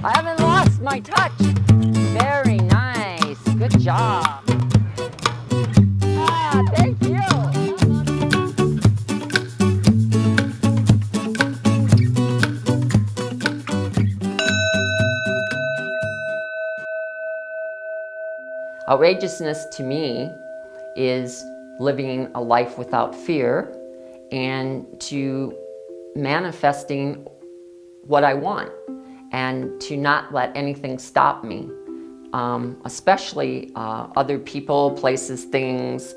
I haven't lost my touch. Very nice. Good job. Ah, thank you. Outrageousness to me is living a life without fear and to manifesting what I want and to not let anything stop me, especially other people, places, things,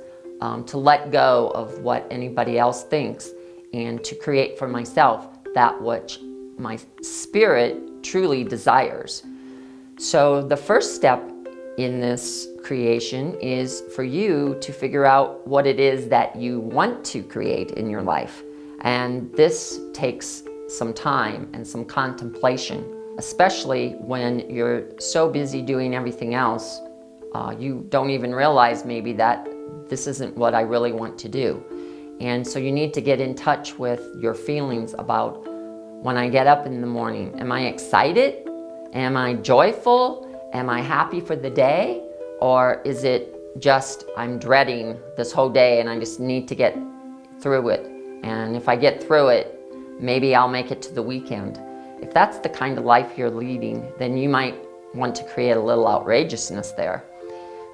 to let go of what anybody else thinks and to create for myself that which my spirit truly desires. So the first step in this creation is for you to figure out what it is that you want to create in your life. And this takes some time and some contemplation, especially when you're so busy doing everything else, you don't even realize maybe that this isn't what I really want to do. And so you need to get in touch with your feelings about when I get up in the morning. Am I excited? Am I joyful? Am I happy for the day? Or is it just I'm dreading this whole day and I just need to get through it? And if I get through it, maybe I'll make it to the weekend. If that's the kind of life you're leading, then you might want to create a little outrageousness there.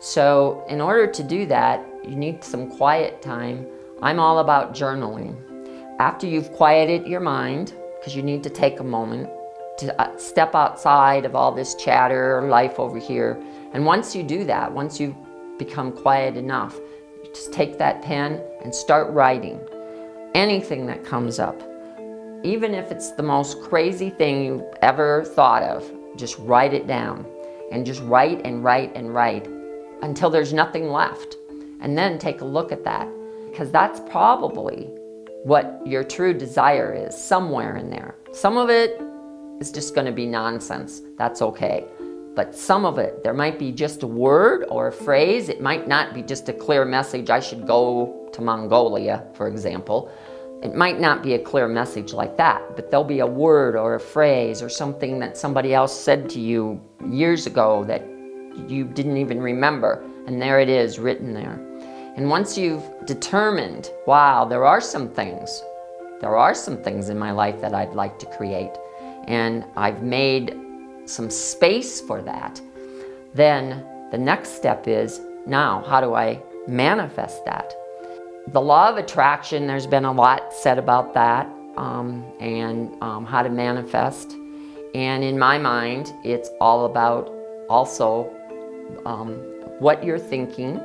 So in order to do that, you need some quiet time. I'm all about journaling. After you've quieted your mind, because you need to take a moment to step outside of all this chatter, life over here. And once you do that, once you've become quiet enough, you just take that pen and start writing anything that comes up. Even if it's the most crazy thing you've ever thought of, just write it down. And just write and write and write until there's nothing left. And then take a look at that, because that's probably what your true desire is, somewhere in there. Some of it is just going to be nonsense. That's okay. But some of it, there might be just a word or a phrase. It might not be just a clear message, I should go to Mongolia, for example. It might not be a clear message like that, but there'll be a word or a phrase or something that somebody else said to you years ago that you didn't even remember. And there it is, written there. And once you've determined, wow, there are some things in my life that I'd like to create, and I've made some space for that, then the next step is, now, how do I manifest that? The law of attraction, there's been a lot said about that, and how to manifest. And in my mind, it's all about also what you're thinking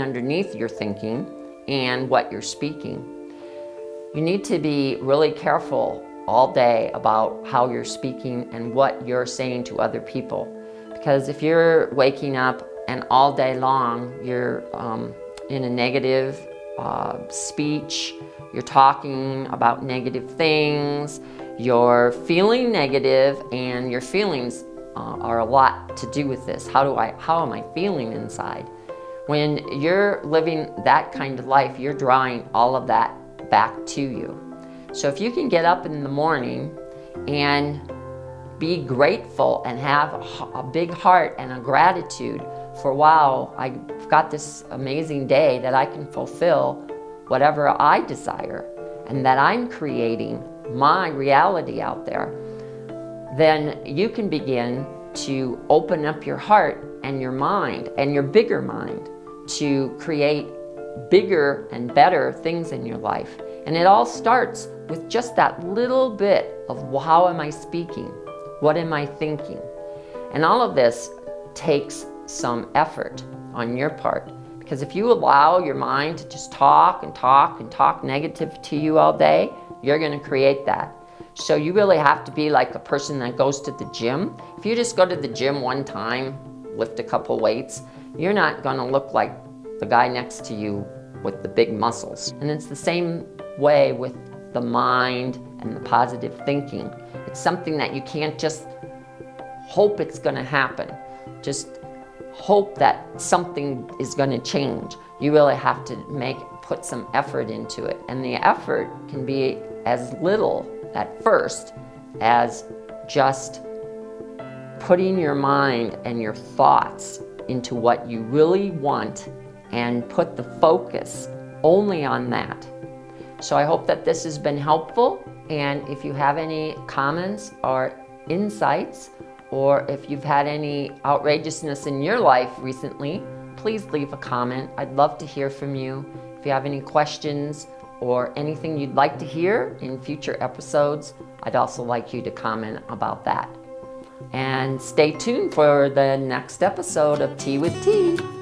underneath your thinking, and what you're speaking. You need to be really careful all day about how you're speaking and what you're saying to other people. Because if you're waking up and all day long you're in a negative speech, you're talking about negative things, you're feeling negative, and your feelings are a lot to do with this. How am I feeling inside? When you're living that kind of life, you're drawing all of that back to you. So if you can get up in the morning and be grateful and have a big heart and a gratitude for, wow, I've got this amazing day that I can fulfill whatever I desire and that I'm creating my reality out there, then you can begin to open up your heart and your mind and your bigger mind to create bigger and better things in your life. And it all starts with just that little bit of how am I speaking? What am I thinking? And all of this takes some effort on your part. Because if you allow your mind to just talk and talk and talk negative to you all day, you're going to create that. So you really have to be like a person that goes to the gym. If you just go to the gym one time, lift a couple weights, you're not going to look like the guy next to you with the big muscles. And it's the same way with the mind and the positive thinking. It's something that you can't just hope it's going to happen. Just hope that something is going to change. You really have to put some effort into it. And the effort can be as little at first as just putting your mind and your thoughts into what you really want and put the focus only on that. So I hope that this has been helpful, and if you have any comments or insights, or if you've had any outrageousness in your life recently, please leave a comment. I'd love to hear from you. If you have any questions or anything you'd like to hear in future episodes, I'd also like you to comment about that. And stay tuned for the next episode of Tea with Tea.